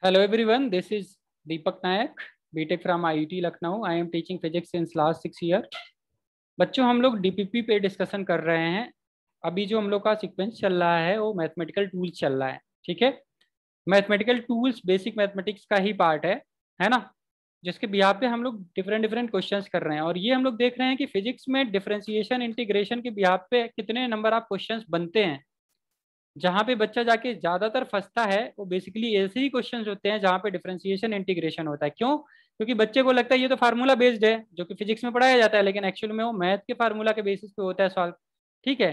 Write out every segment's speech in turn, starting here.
Hello everyone, this is Deepak Nayak, BTech from IIT Lucknow. I am teaching physics since last 6 years. बच्चों हम लोग DPP पे discussion कर रहे हैं। अभी जो हम लोग का सीक्वेंस चल रहा है वो मैथमेटिकल टूल्स चल रहा है। ठीक है, मैथमेटिकल टूल्स बेसिक मैथमेटिक्स का ही पार्ट है ना, जिसके बिहार पे हम लोग डिफरेंट डिफरेंट क्वेश्चंस कर रहे हैं। और ये हम लोग देख रहे हैं कि फिजिक्स में डिफरेंशिएशन इंटीग्रेशन के बिहार पे कितने नंबर ऑफ क्वेश्चंस बनते हैं। जहाँ पे बच्चा जाके ज्यादातर फंसता है वो बेसिकली ऐसे ही क्वेश्चंस होते हैं जहाँ पे डिफरेंशिएशन इंटीग्रेशन होता है। क्यों? क्योंकि बच्चे को लगता है ये तो फार्मूला बेस्ड है, जो कि फिजिक्स में पढ़ाया जाता है, लेकिन एक्चुअल में वो मैथ के फार्मूला के बेसिस पे होता है सॉल्व। ठीक है,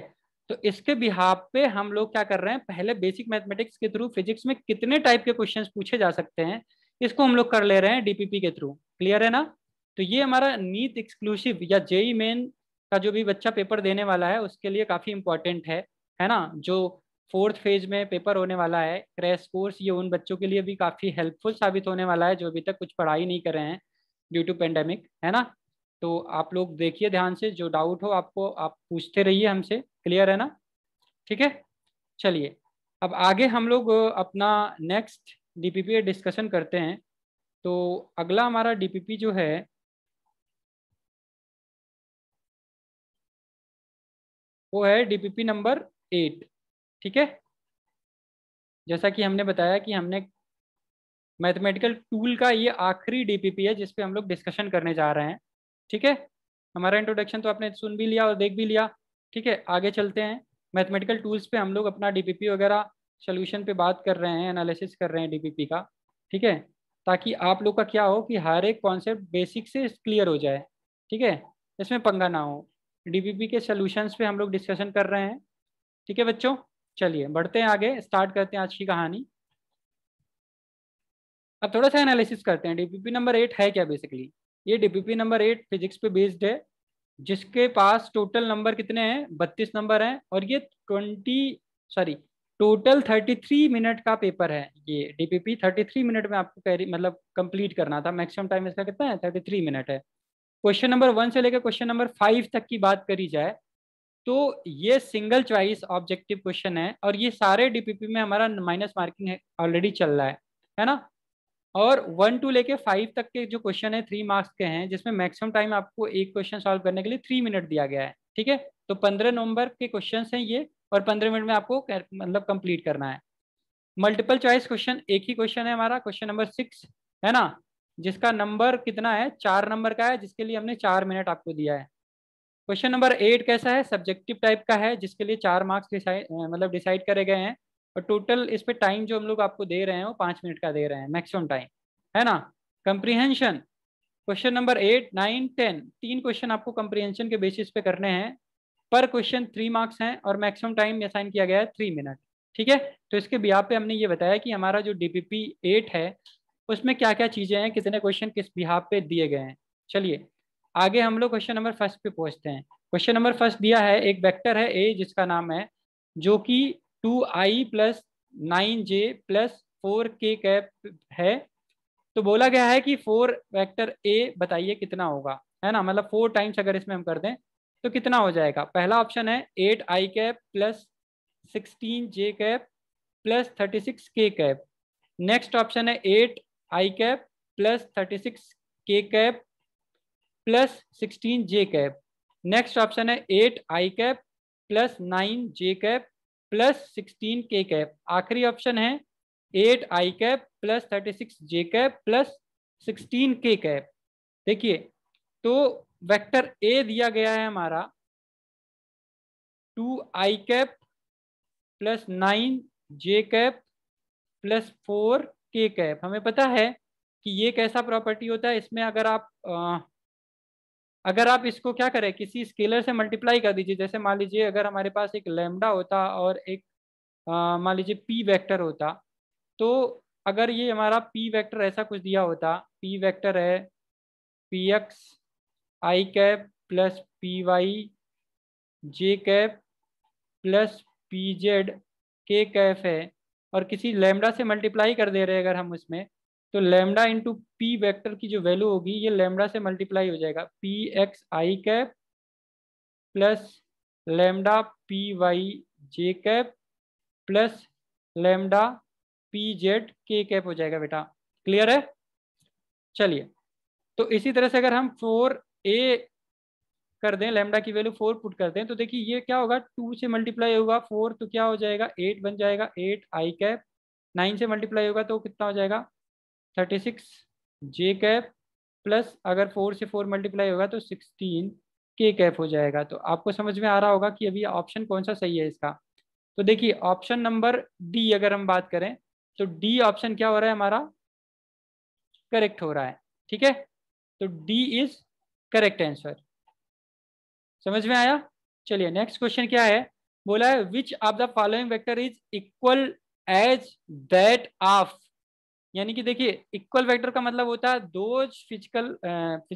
तो इसके बिहाफ पे हम लोग क्या कर रहे हैं, पहले बेसिक मैथमेटिक्स के थ्रू फिजिक्स में कितने टाइप के क्वेश्चन पूछे जा सकते हैं इसको हम लोग कर ले रहे हैं डीपीपी के थ्रू। क्लियर है ना? तो ये हमारा नीट एक्सक्लूसिव या जेई मेन का जो भी बच्चा पेपर देने वाला है उसके लिए काफी इंपॉर्टेंट है ना। जो फोर्थ फेज में पेपर होने वाला है क्रैश कोर्स, ये उन बच्चों के लिए भी काफ़ी हेल्पफुल साबित होने वाला है जो अभी तक कुछ पढ़ाई नहीं कर रहे हैं ड्यू टू पेंडेमिक, है ना। तो आप लोग देखिए ध्यान से, जो डाउट हो आपको आप पूछते रहिए हमसे। क्लियर है ना? ठीक है, चलिए अब आगे हम लोग अपना नेक्स्ट डीपीपी डिस्कशन करते हैं। तो अगला हमारा डीपीपी जो है वो है डीपीपी नंबर 8। ठीक है, जैसा कि हमने बताया कि हमने मैथमेटिकल टूल का ये आखिरी डीपीपी है जिस पे हम लोग डिस्कशन करने जा रहे हैं। ठीक है, हमारा इंट्रोडक्शन तो आपने सुन भी लिया और देख भी लिया। ठीक है, आगे चलते हैं। मैथमेटिकल टूल्स पे हम लोग अपना डीपीपी वगैरह सोल्यूशन पे बात कर रहे हैं, एनालिसिस कर रहे हैं डीपीपी का। ठीक है, ताकि आप लोग का क्या हो कि हर एक कॉन्सेप्ट बेसिक से क्लियर हो जाए। ठीक है, इसमें पंगा ना हो। डीपीपी के सोल्यूशंस पे हम लोग डिस्कशन कर रहे हैं। ठीक है बच्चों, चलिए बढ़ते हैं आगे, स्टार्ट करते हैं आज की कहानी। अब थोड़ा सा एनालिसिस करते हैं डीपीपी नंबर 8 है क्या बेसिकली। ये डीपीपी नंबर 8 फिजिक्स पे बेस्ड है, जिसके पास टोटल नंबर कितने हैं, 32 नंबर हैं। और ये 33 मिनट का पेपर है। ये डीपीपी 33 मिनट में आपको कैरी मतलब कंप्लीट करना था। मैक्सिमम टाइम इसका कितना है, 33 मिनट है। क्वेश्चन नंबर 1 से लेकर क्वेश्चन नंबर 5 तक की बात करी जाए तो ये सिंगल चॉइस ऑब्जेक्टिव क्वेश्चन है, और ये सारे डीपीपी में हमारा माइनस मार्किंग है ऑलरेडी चल रहा है ना। और 1 to लेके 5 तक के जो क्वेश्चन है 3 मार्क्स के हैं, जिसमें मैक्सिमम टाइम आपको एक क्वेश्चन सॉल्व करने के लिए 3 मिनट दिया गया है। ठीक है, तो 15 नंबर के क्वेश्चन हैं ये, और 15 मिनट में आपको मतलब कंप्लीट करना है। मल्टीपल चॉइस क्वेश्चन एक ही क्वेश्चन है हमारा, क्वेश्चन नंबर 6, है ना, जिसका नंबर कितना है, 4 नंबर का है, जिसके लिए हमने 4 मिनट आपको दिया है। क्वेश्चन नंबर 8 कैसा है, सब्जेक्टिव टाइप का है, जिसके लिए 4 मार्क्स डिसाइड मतलब डिसाइड करे गए हैं। और टोटल इस पे टाइम जो हम लोग आपको दे रहे हैं वो 5 मिनट का दे रहे हैं मैक्सिमम टाइम, है ना। कंप्रीहेंशन क्वेश्चन नंबर 8, 9, 10 तीन क्वेश्चन आपको कंप्रीहेंशन के बेसिस पे करने हैं। पर क्वेश्चन 3 मार्क्स हैं और मैक्सिमम टाइम असाइन किया गया है 3 मिनट। ठीक है, तो इसके बिहार पे हमने ये बताया कि हमारा जो डीपीपी 8 है उसमें क्या क्या चीजें हैं, कितने क्वेश्चन किस बिहार पे दिए गए हैं। चलिए आगे हम लोग क्वेश्चन नंबर फर्स्ट पे पहुंचते हैं। क्वेश्चन नंबर फर्स्ट दिया है, एक वेक्टर है ए जिसका नाम है, जो कि 2i + 9j + 4k कैप है। तो बोला गया है कि 4 वेक्टर ए बताइए कितना होगा, है ना, मतलब 4 टाइम्स अगर इसमें हम कर दें तो कितना हो जाएगा। पहला ऑप्शन है 8i cap + 16j cap + 36k cap. Next option है 8i cap + 36k cap + 16j cap. Next option है 8i cap + 9j cap + 16k cap. आखिरी ऑप्शन है 8i cap + 36j cap + 16k cap. देखिए, तो वेक्टर ए दिया गया है हमारा 2i cap + 9j cap + 4k cap. हमें पता है कि ये कैसा प्रॉपर्टी होता है, इसमें अगर आप इसको क्या करें, किसी स्केलर से मल्टीप्लाई कर दीजिए। जैसे मान लीजिए अगर हमारे पास एक लैम्डा होता और एक मान लीजिए पी वेक्टर होता, तो अगर ये हमारा पी वेक्टर ऐसा कुछ दिया होता, पी वेक्टर है px i cap + py j cap + pz k cap है, और किसी लैम्डा से मल्टीप्लाई कर दे रहे हैं अगर हम उसमें, तो लैम्डा इंटू पी वेक्टर की जो वैल्यू होगी ये लैम्डा से मल्टीप्लाई हो जाएगा, px i cap + lambda py j cap + lambda P Z के कैप हो जाएगा बेटा। क्लियर है? चलिए, तो इसी तरह से अगर हम 4a कर दें, लैम्डा की वैल्यू 4 पुट कर दें, तो देखिए ये क्या होगा, 2 से मल्टीप्लाई होगा 4 तो क्या हो जाएगा 8 बन जाएगा, 8 आई कैप। 9 से मल्टीप्लाई होगा तो कितना हो जाएगा 36 जे कैप, प्लस अगर 4 से 4 मल्टीप्लाई होगा तो 16 के कैप हो जाएगा। तो आपको समझ में आ रहा होगा कि अभी ऑप्शन कौन सा सही है इसका। तो देखिए ऑप्शन नंबर डी अगर हम बात करें तो डी ऑप्शन क्या हो रहा है हमारा, करेक्ट हो रहा है। ठीक है, तो डी इज करेक्ट आंसर। समझ में आया? चलिए नेक्स्ट क्वेश्चन क्या है, बोला है which of the following vector is equal as that of. यानी कि देखिए इक्वल वेक्टर का मतलब होता है those physical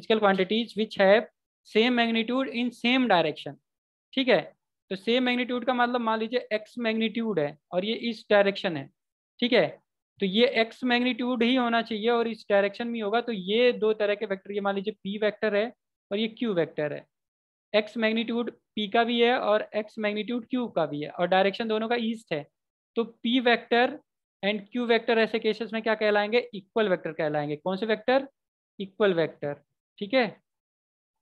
quantities which have same magnitude in same direction. ठीक है, तो सेम मैग्नीट्यूड का मतलब मान लीजिए एक्स मैग्नीट्यूड है और ये इस डायरेक्शन है। ठीक है, तो ये एक्स मैग्नीट्यूड ही होना चाहिए और इस डायरेक्शन में होगा, तो ये दो तरह के वेक्टर, ये मान लीजिए पी वेक्टर है और ये क्यू वेक्टर है। एक्स मैग्नीट्यूड पी का भी है और एक्स मैग्नीट्यूड क्यू का भी है और डायरेक्शन दोनों का ईस्ट है। तो P vector and Q vector ऐसे केसेस में क्या कहलाएंगे, इक्वल वेक्टर कहलाएंगे। कौन से वेक्टर, इक्वल वेक्टर। ठीक है,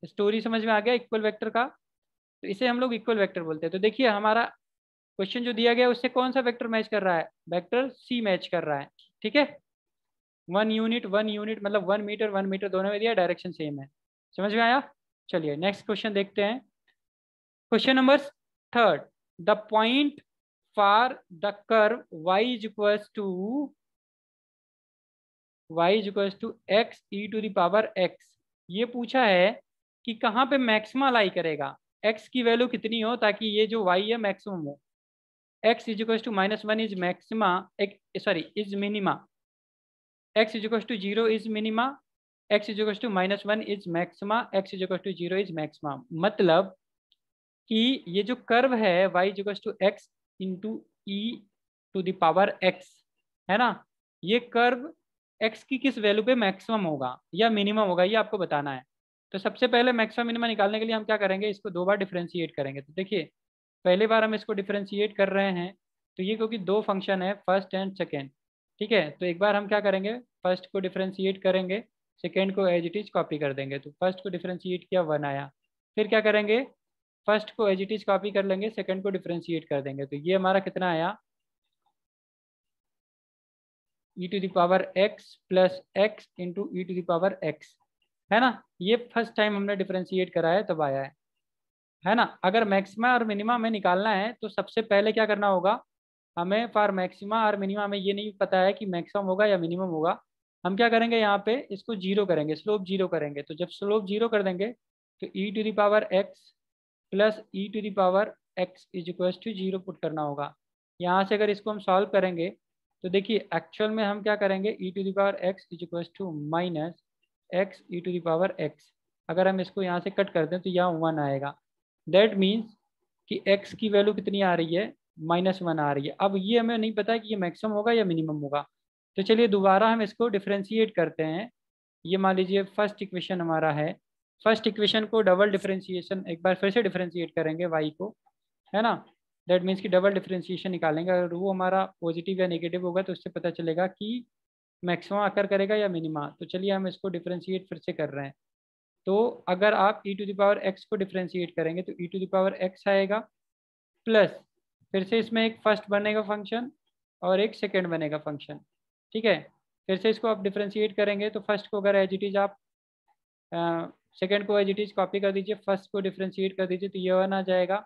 स्टोरी समझ में आ गया इक्वल वेक्टर का, तो इसे हम लोग इक्वल वेक्टर बोलते हैं। तो देखिए हमारा क्वेश्चन जो दिया गया है उससे कौन सा वेक्टर मैच कर रहा है, वेक्टर सी मैच कर रहा है। ठीक है, 1 यूनिट मतलब 1 मीटर 1 मीटर दोनों में दिया, डायरेक्शन सेम है। समझ में आया? चलिए नेक्स्ट क्वेश्चन देखते हैं। Question number third, the point for the curve y is equals to x e to the power x. ये पूछा है कि कहाँ पे मैक्सिमा लाई करेगा, x की वैल्यू कितनी हो ताकि ये जो y है मैक्सिमम हो। x is equals to -1 is maxima, sorry is minima, x is equals to 0 is minima, x is equals to -1 is maxima, x is equals to 0 is maxima. मतलब कि ये जो कर्व है y is equals to x into e to the power x है ना, ये curve x की किस वैल्यू पे मैक्सिमम होगा या मिनिमम होगा ये आपको बताना है। तो सबसे पहले मैक्सिमम मिनिमम निकालने के लिए हम क्या करेंगे, इसको दो बार डिफरेंशिएट करेंगे। तो देखिए पहली बार हम इसको डिफरेंशिएट कर रहे हैं, तो ये क्योंकि दो फंक्शन है फर्स्ट एंड सेकेंड। ठीक है, तो एक बार हम क्या करेंगे, फर्स्ट को डिफरेंशिएट करेंगे, सेकेंड को एज इट इज कॉपी कर देंगे। तो फर्स्ट को डिफरेंशिएट किया 1 आया, फिर क्या करेंगे, फर्स्ट को एज इट इज कॉपी कर लेंगे, सेकेंड को डिफरेंशिएट कर देंगे। तो ये हमारा कितना आया, e to the power x plus x into e to the power x, है ना। ये फर्स्ट टाइम हमने डिफरेंशिएट करा है तब आया है ना। अगर मैक्सिमा और मिनिमा में निकालना है तो सबसे पहले क्या करना होगा, हमें फॉर मैक्सिमा और मिनिमा में ये नहीं पता है कि मैक्सिमम होगा या मिनिमम होगा। हम क्या करेंगे, यहाँ पे इसको जीरो करेंगे, स्लोप जीरो करेंगे। तो जब स्लोप जीरो कर देंगे तो e to the power x plus e to the power x is equal to zero put करना होगा। यहाँ से अगर इसको हम सॉल्व करेंगे तो देखिए एक्चुअल में हम क्या करेंगे, e to the power x is equal to minus x e to the power x. अगर हम इसको यहाँ से कट कर दें तो यहाँ 1 आएगा। दैट मीन्स कि x की वैल्यू कितनी आ रही है, -1 आ रही है। अब ये हमें नहीं पता है कि ये मैक्सिमम होगा या मिनिमम होगा। तो चलिए दोबारा हम इसको डिफरेंशिएट करते हैं। ये मान लीजिए फर्स्ट इक्वेशन हमारा है, फर्स्ट इक्वेशन को डबल डिफरेंशिएशन एक बार फिर से डिफरेंशिएट करेंगे y को, है ना। दैट मीन्स कि डबल डिफरेंशिएशन निकालेंगे, अगर वो हमारा पॉजिटिव या नेगेटिव होगा तो उससे पता चलेगा कि मैक्सिमम आकर करेगा या मिनिमा। तो चलिए हम इसको डिफरेंशिएट फिर से कर रहे हैं। तो अगर आप ई टू द पावर एक्स को डिफरेंशिएट करेंगे तो e to the power x आएगा, प्लस फिर से इसमें एक फर्स्ट बनेगा फंक्शन और एक सेकेंड बनेगा फंक्शन। ठीक है, फिर से इसको आप डिफरेंशिएट करेंगे तो फर्स्ट को अगर एज इट इज आप सेकेंड को एज इट इज कॉपी कर दीजिए, फर्स्ट को डिफरेंशिएट कर दीजिए तो ये 1 आ जाएगा।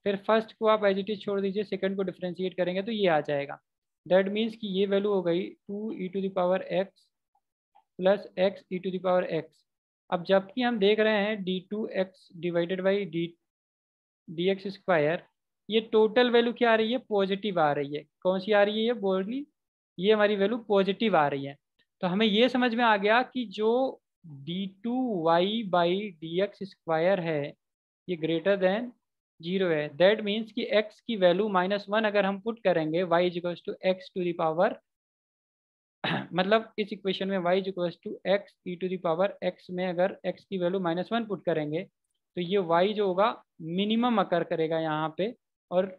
फिर फर्स्ट को आप एज इट इज छोड़ दीजिए, सेकेंड को डिफरेंशिएट करेंगे तो ये आ जाएगा। दैट मीन्स कि ये वैल्यू हो गई 2 e to the power x plus x e to the power x. अब जबकि हम देख रहे हैं d two x divided by d x square, ये टोटल वैल्यू क्या आ रही है, पॉजिटिव आ रही है। कौन सी आ रही है, ये बोल्डली ये हमारी वैल्यू पॉजिटिव आ रही है। तो हमें ये समझ में आ गया कि जो d two y by d x square है ये ग्रेटर देन 0 है। दैट मीन्स कि x की वैल्यू -1 अगर हम पुट करेंगे y is equals to x to the power मतलब इस इक्वेशन में y is equals to x e to the power x में अगर x की वैल्यू -1 पुट करेंगे तो ये y जो होगा मिनिमम अकर करेगा यहाँ पे। और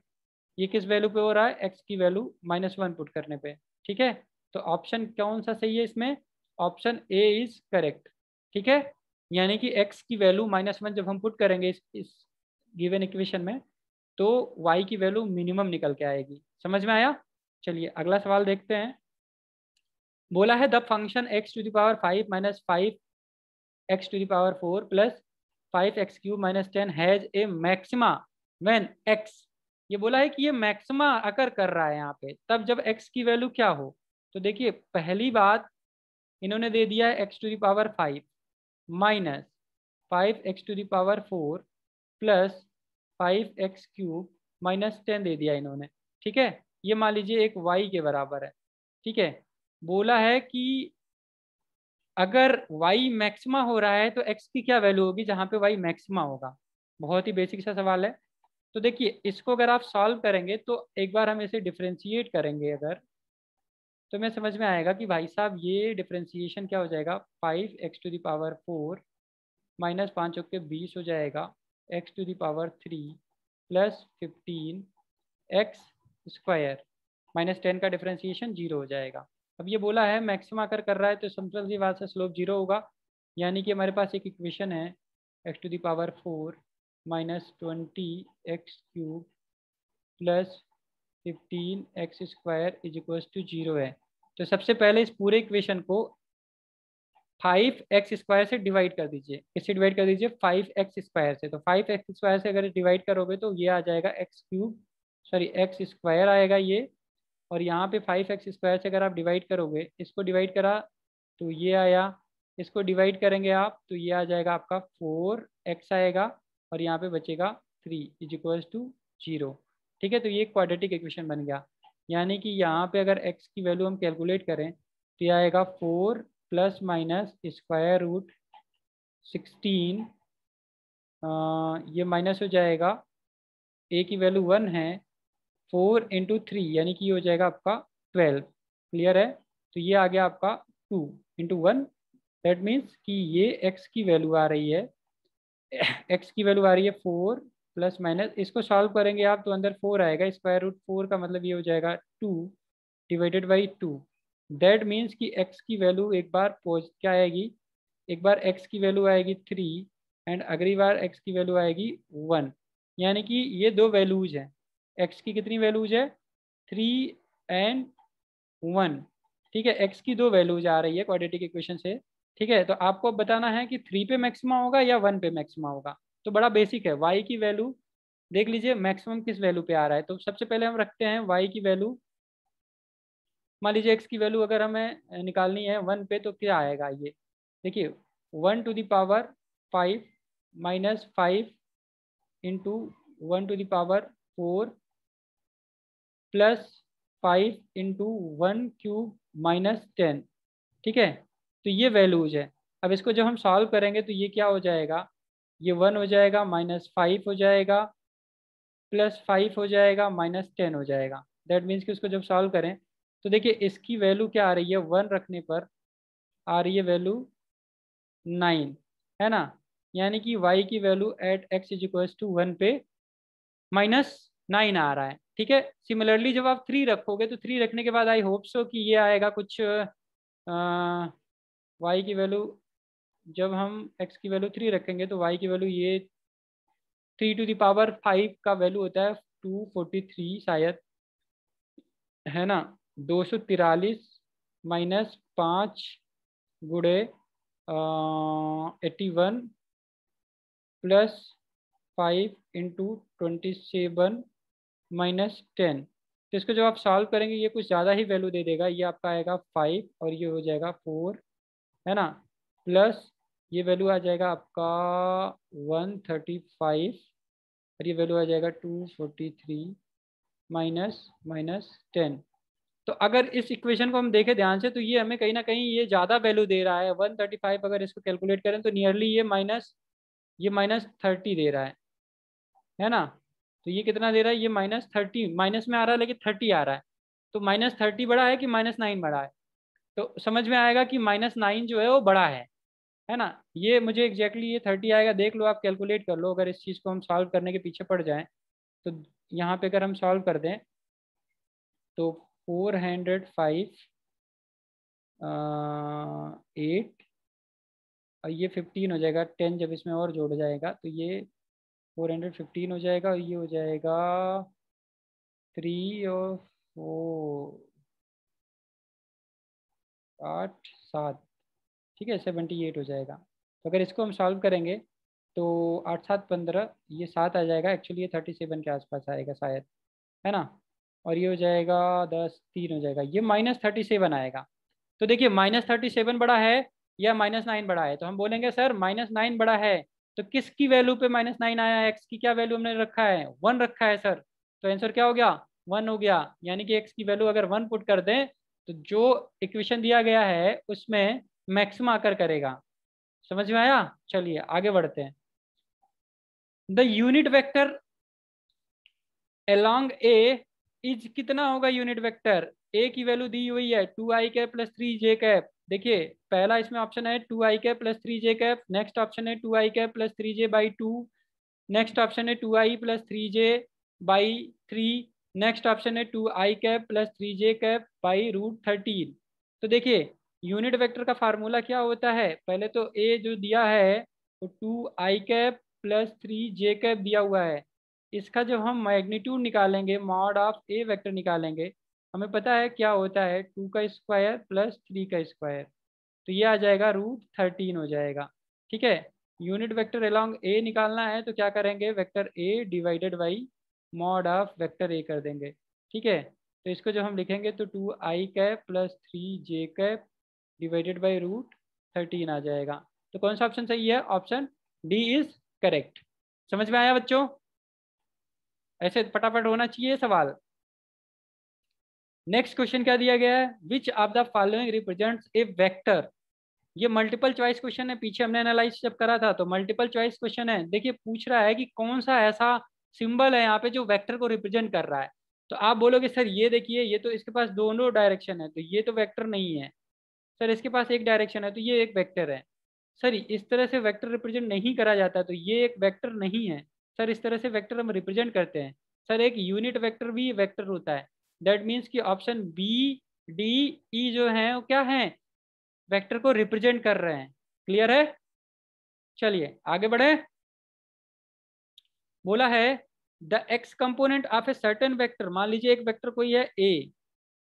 ये किस वैल्यू पे हो रहा है, x की वैल्यू -1 पुट करने पे। ठीक है, तो ऑप्शन कौन सा सही है इसमें? Option A is correct. ठीक है, यानी कि x की वैल्यू -1 जब हम पुट करेंगे इस गिवन इक्वेशन में, तो y की वैल्यू मिनिमम निकल के आएगी। समझ में आया? चलिए अगला सवाल देखते हैं। बोला है the function x⁵ minus 5x⁴ plus 5x³ - 10 has a maxima when x। ये बोला है कि ये मैक्सिमा अकर कर रहा है यहाँ पे, तब जब x की वैल्यू क्या हो। तो देखिए पहली बात इन्होंने दे दिया है x⁵ minus 5x⁴ plus 5x³ - 10 दे दिया इन्होंने। ठीक है, ये मान लीजिए एक y के बराबर है। ठीक है, बोला है कि अगर y मैक्सिमा हो रहा है तो x की क्या वैल्यू होगी जहाँ पे y मैक्सिमा होगा। बहुत ही बेसिक सा सवाल है। तो देखिए इसको अगर आप सॉल्व करेंगे तो एक बार हम इसे डिफ्रेंशिएट करेंगे अगर, तो मैं समझ में आएगा कि भाई साहब ये डिफ्रेंशिएशन क्या हो जाएगा, 5x⁴ माइनस 5 के 20 हो जाएगा, x⁴ प्लस 15x² -10 का डिफ्रेंशिएशन 0 हो जाएगा। अब ये बोला है मैक्सिमा कर रहा है तो सिंपल सी बात से स्लोप 0 होगा। यानी कि हमारे पास एक इक्वेशन है x⁴ minus 20x³ plus 15x² is 0 है। तो सबसे पहले इस पूरे इक्वेशन को 5x² से डिवाइड कर दीजिए। किससे डिवाइड कर दीजिए? 5x² से। तो 5x² से अगर डिवाइड करोगे तो ये आ जाएगा x³ आएगा ये, और यहाँ पे 5x² से अगर आप डिवाइड करोगे, इसको डिवाइड करा तो ये आया, इसको डिवाइड करेंगे आप तो ये आ जाएगा आपका 4x आएगा, और यहाँ पे बचेगा 3 इज 0। ठीक है, तो ये क्वाड्रेटिक इक्वेशन बन गया। यानी कि यहाँ पे अगर x की वैल्यू हम कैलकुलेट करें तो ये आएगा 4 प्लस माइनस √16, ये माइनस हो जाएगा, a की वैल्यू 1 है, 4 × 3 यानी कि ये हो जाएगा आपका 12। क्लियर है? तो ये आ गया आपका 2 × 1, दैट मीन्स कि ये x की वैल्यू आ रही है, x की वैल्यू आ रही है 4 प्लस माइनस, इसको सॉल्व करेंगे आप तो अंदर 4 आएगा, √4 का मतलब ये हो जाएगा 2 डिवाइडेड बाई 2। दैट मीन्स कि x की वैल्यू एक बार क्या आएगी, एक बार x की वैल्यू आएगी 3 एंड अगली बार x की वैल्यू आएगी 1। यानी कि ये दो वैल्यूज हैं, x की कितनी वैल्यूज है? 3 एंड 1। ठीक है, x की दो वैल्यूज आ रही है क्वाड्रेटिक इक्वेशन से। ठीक है, तो आपको बताना है कि 3 पे मैक्सिमा होगा या 1 पे मैक्सिमा होगा। तो बड़ा बेसिक है, y की वैल्यू देख लीजिए मैक्सिमम किस वैल्यू पे आ रहा है। तो सबसे पहले हम रखते हैं y की वैल्यू, मान लीजिए x की वैल्यू अगर हमें निकालनी है 1 पे तो क्या आएगा ये देखिए, 1⁵ माइनस 5 इंटू 1⁴ प्लस 5 इंटू 1³ - 10। ठीक है, तो ये वैल्यूज है। अब इसको जब हम सॉल्व करेंगे तो ये क्या हो जाएगा, ये 1 हो जाएगा, -5 हो जाएगा, +5 हो जाएगा, -10 हो जाएगा। दैट मीन्स कि उसको जब सॉल्व करें तो देखिए इसकी वैल्यू क्या आ रही है, 1 रखने पर आ रही है वैल्यू 9, है ना। यानी कि y की वैल्यू एट x इज 1 पे -9 आ रहा है। ठीक है, सिमिलरली जब आप 3 रखोगे तो 3 रखने के बाद आई होप सो कि ये आएगा कुछ y की वैल्यू, जब हम x की वैल्यू 3 रखेंगे तो y की वैल्यू ये 3⁵ का वैल्यू होता है 243 शायद, है ना। 243 माइनस 5 गुड़े 81 प्लस 5 इंटू 27 -10। तो इसको जब आप सॉल्व करेंगे ये कुछ ज़्यादा ही वैल्यू दे देगा, ये आपका आएगा 5 और ये हो जाएगा 4, है ना, प्लस ये वैल्यू आ जाएगा आपका 135 और ये वैल्यू आ जाएगा 243 -10। तो अगर इस इक्वेशन को हम देखें ध्यान से तो ये हमें कहीं ना कहीं ये ज़्यादा वैल्यू दे रहा है। 135 अगर इसको कैलकुलेट करें तो नियरली ये -30 दे रहा है ना। तो ये कितना दे रहा है, ये -30 माइनस में आ रहा है लेकिन 30 आ रहा है। तो -30 बड़ा है कि -9 बड़ा है? तो समझ में आएगा कि -9 जो है वो बड़ा है ना। ये मुझे एग्जैक्टली ये 30 आएगा, देख लो आप कैलकुलेट कर लो। अगर इस चीज़ को हम सॉल्व करने के पीछे पड़ जाएं तो यहाँ पे अगर हम सॉल्व कर दें तो 405 8 और ये 15 हो जाएगा, 10 जब इसमें और जोड़ जाएगा तो ये 415 हो जाएगा और ये हो जाएगा 3 और 4 8 7, ठीक है, 78 हो जाएगा। तो अगर इसको हम सॉल्व करेंगे तो 8 7 15, ये 7 आ जाएगा, एक्चुअली ये 37 के आसपास आएगा शायद, है ना। और ये हो जाएगा 10 3 हो जाएगा, ये -37 आएगा। तो देखिए -37 बड़ा है या -9 बड़ा है, तो हम बोलेंगे सर -9 बड़ा है। तो किसकी वैल्यू पे -9 आया है, एक्स की क्या वैल्यू हमने रखा है, 1 रखा है सर। तो आंसर क्या हो गया, 1 हो गया। यानी कि एक्स की वैल्यू अगर 1 पुट कर दें तो जो इक्वेशन दिया गया है उसमें मैक्सिमम आकर करेगा। समझ में आया। चलिए आगे बढ़ते हैं। The unit vector along A is कितना होगा यूनिट वेक्टर, ए की वैल्यू दी हुई है 2i cap plus 3j cap. देखिए पहला इसमें ऑप्शन है 2i cap plus 3j cap, next option है 2i cap plus 3j/2, next option है 2i plus 3j/3, next option है 2i कैप प्लस 3j कैप/√13। तो देखिए यूनिट वेक्टर का फार्मूला क्या होता है, पहले तो ए जो दिया है वो 2i cap plus 3j cap दिया हुआ है। इसका जब हम मैग्नीट्यूड निकालेंगे, मॉड ऑफ ए वेक्टर निकालेंगे, हमें पता है क्या होता है 2 का स्क्वायर प्लस 3 का स्क्वायर, तो ये आ जाएगा √13 हो जाएगा। ठीक है, यूनिट वेक्टर अलोंग ए निकालना है तो क्या करेंगे, vector A divided by mod of vector ए कर देंगे। ठीक है, तो इसको जब हम लिखेंगे तो 2i cap plus 3j cap divided by √13 आ जाएगा। तो कौन सा ऑप्शन सही है, ऑप्शन डी इज करेक्ट। समझ में आया बच्चों, ऐसे फटाफट होना चाहिए सवाल। नेक्स्ट क्वेश्चन क्या दिया गया है, which of the following represents A vector. ये मल्टीपल चॉइस क्वेश्चन है, पीछे हमने एनालाइज जब करा था तो मल्टीपल चॉइस क्वेश्चन है। देखिए पूछ रहा है कि कौन सा ऐसा सिंबल है यहाँ पे जो वेक्टर को रिप्रेजेंट कर रहा है। तो आप बोलोगे सर ये देखिए, ये तो इसके पास दोनों डायरेक्शन है तो ये तो वेक्टर नहीं है। सर इसके पास एक डायरेक्शन है तो ये एक वेक्टर है। सर इस तरह से वेक्टर रिप्रेजेंट नहीं करा जाता तो ये एक वेक्टर नहीं है। सर इस तरह से वेक्टर हम रिप्रेजेंट करते हैं। सर एक यूनिट वेक्टर भी वेक्टर होता है। दैट मीन्स कि ऑप्शन बी डी ई जो है वो क्या है, वेक्टर को रिप्रेजेंट कर रहे हैं। क्लियर है। चलिए आगे बढ़े। बोला है the x component of a certain vector, मान लीजिए एक वेक्टर कोई है ए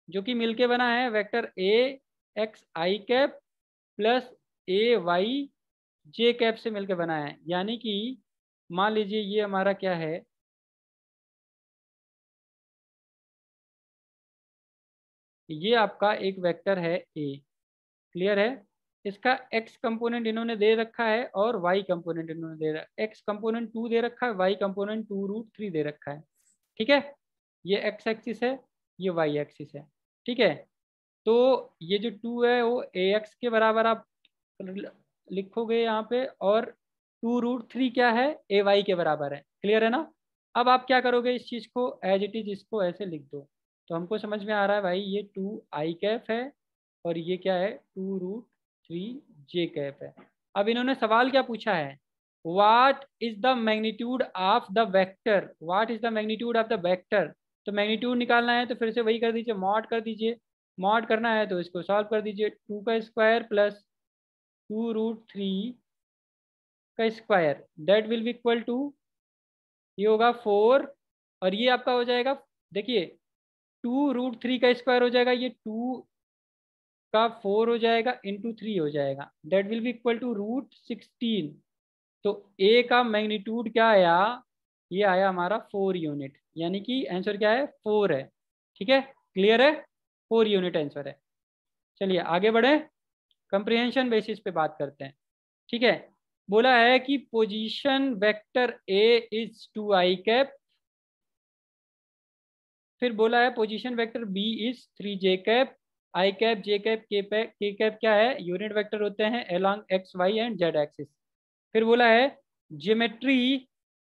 जो कि मिलके बना है vector a x i cap plus a y j cap से मिलकर बना है। यानी कि मान लीजिए ये हमारा क्या है, ये आपका एक वेक्टर है ए। क्लियर है। इसका एक्स कंपोनेंट इन्होंने दे रखा है और वाई कंपोनेंट इन्होंने दे रखा है। एक्स कंपोनेंट 2 दे रखा है, वाई कंपोनेंट 2√3 दे रखा है। ठीक है, ये एक्स एक्सिस है, ये वाई एक्सिस है। ठीक है, तो ये जो 2 है वो ए एक्स के बराबर आप लिखोगे यहाँ पे, और 2√3 क्या है, ए वाई के बराबर है। क्लियर है ना। अब आप क्या करोगे, इस चीज़ को एज इट इज इसको ऐसे लिख दो तो हमको समझ में आ रहा है भाई ये 2i कैप है और ये क्या है 2√3j कैप है। अब इन्होंने सवाल क्या पूछा है, what is the magnitude of the vector, what is the magnitude of the vector. तो मैग्नीट्यूड निकालना है तो फिर से वही कर दीजिए, मॉड कर दीजिए। मॉड करना है तो इसको सॉल्व कर दीजिए, 2 का स्क्वायर प्लस 2√3 का square that will be equal to, ये होगा 4 और ये आपका हो जाएगा, देखिए 2√3 का स्क्वायर हो जाएगा, ये 2 का 4 हो जाएगा इंटू 3 हो जाएगा, that will be equal to √16। तो ए का मैग्नीट्यूड क्या आया, ये आया हमारा 4 यूनिट, यानी कि आंसर क्या है 4 है। ठीक है, क्लियर है, 4 यूनिट आंसर है। चलिए आगे बढ़े, कंप्रिहेंशन बेसिस पे बात करते हैं। ठीक है, बोला है कि position vector a is 2i cap, फिर बोला है position vector b is 3j cap, i cap j cap k cap क्या है, यूनिट वेक्टर होते हैं along x y and z axis. फिर बोला है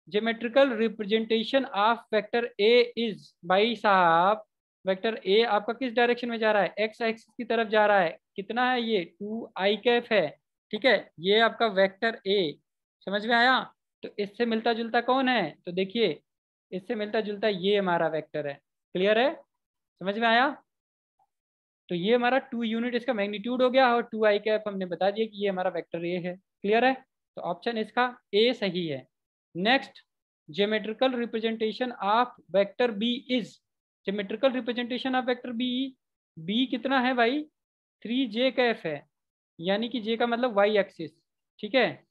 geometrical representation of vector a is, भाई साहब वेक्टर ए आपका किस डायरेक्शन में जा रहा है, एक्स एक्सिस की तरफ जा रहा है। कितना है ये 2i कैप है। ठीक है, ये आपका वेक्टर ए। समझ में आया। तो इससे मिलता जुलता कौन है, तो देखिए इससे मिलता जुलता ये हमारा वेक्टर है। क्लियर है, समझ में आया। तो ये हमारा 2 यूनिट इसका मैग्नीट्यूड हो गया, और 2 आई कैप हमने बता दिया कि ये हमारा वेक्टर ए है। क्लियर है? तो ऑप्शन इसका ए सही है। Next, geometrical representation of vector b is, geometrical representation of vector b, b कितना है भाई, 3j कैफ है, यानी कि जे का मतलब वाई एक्सिस। ठीक है,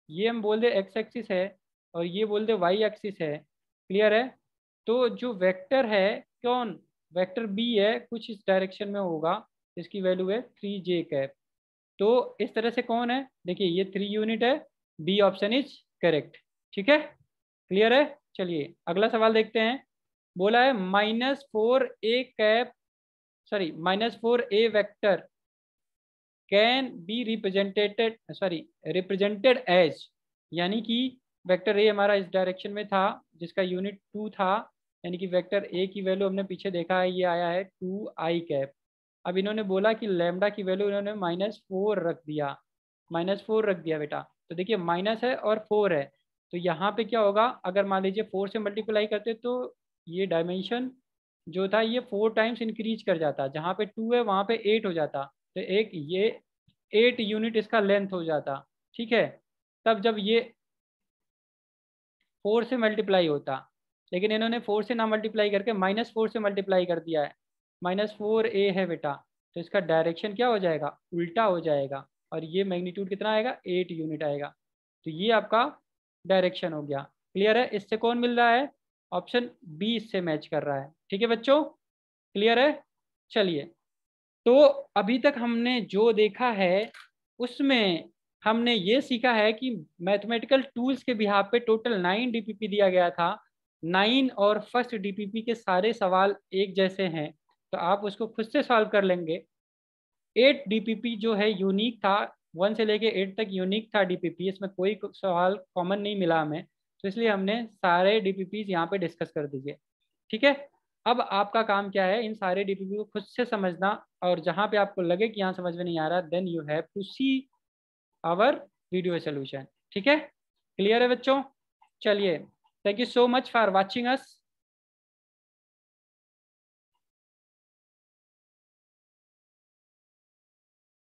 ये हम बोल दे एक्स एक्सिस है और ये बोल दे वाई एक्सिस है। क्लियर है? तो जो वेक्टर है कौन, वेक्टर बी है, कुछ इस डायरेक्शन में होगा, इसकी वैल्यू है 3j कैप। तो इस तरह से कौन है, देखिए ये 3 यूनिट है, बी ऑप्शन इज करेक्ट। ठीक है, क्लियर है? चलिए अगला सवाल देखते हैं। बोला है -4a cap, sorry -4a vector can be represented, sorry represented as, यानी कि वेक्टर ए हमारा इस डायरेक्शन में था जिसका यूनिट 2 था, यानी कि वेक्टर ए की वैल्यू हमने पीछे देखा है, ये आया है 2 आई कैप। अब इन्होंने बोला कि लैम्डा की वैल्यू इन्होंने -4 रख दिया, -4 रख दिया बेटा। तो देखिए माइनस है और 4 है, तो यहाँ पे क्या होगा, अगर मान लीजिए 4 से मल्टीप्लाई करते तो ये डायमेंशन जो था ये 4 टाइम्स इंक्रीज कर जाता, जहाँ पे 2 है वहाँ पे 8 हो जाता, तो एक ये 8 यूनिट इसका लेंथ हो जाता। ठीक है, तब जब ये 4 से मल्टीप्लाई होता, लेकिन इन्होंने 4 से ना मल्टीप्लाई करके -4 से मल्टीप्लाई कर दिया है, -4a है बेटा, तो इसका डायरेक्शन क्या हो जाएगा, उल्टा हो जाएगा, और ये मैग्नीट्यूड कितना आएगा, 8 यूनिट आएगा। तो ये आपका डायरेक्शन हो गया। क्लियर है? इससे कौन मिल रहा है, ऑप्शन बी इससे मैच कर रहा है। ठीक है बच्चों, क्लियर है? चलिए, तो अभी तक हमने जो देखा है उसमें हमने ये सीखा है कि मैथमेटिकल टूल्स के बिहाफ पे टोटल 9 डीपीपी दिया गया था। 9 और फर्स्ट डीपीपी के सारे सवाल एक जैसे हैं, तो आप उसको खुद से सॉल्व कर लेंगे। 8 डीपीपी जो है यूनिक था, 1 से लेके 8 तक यूनिक था डीपीपी, इसमें कोई सवाल कॉमन नहीं मिला हमें, तो इसलिए हमने सारे डीपीपी यहाँ पे डिस्कस कर दीजिए। ठीक है, अब आपका काम क्या है, इन सारे डीपीपी को खुद से समझना, और जहाँ पे आपको लगे कि यहाँ समझ में नहीं आ रहा, then you have to see our video solution. ठीक है, क्लियर है बच्चों? चलिए, thank you so much for watching us.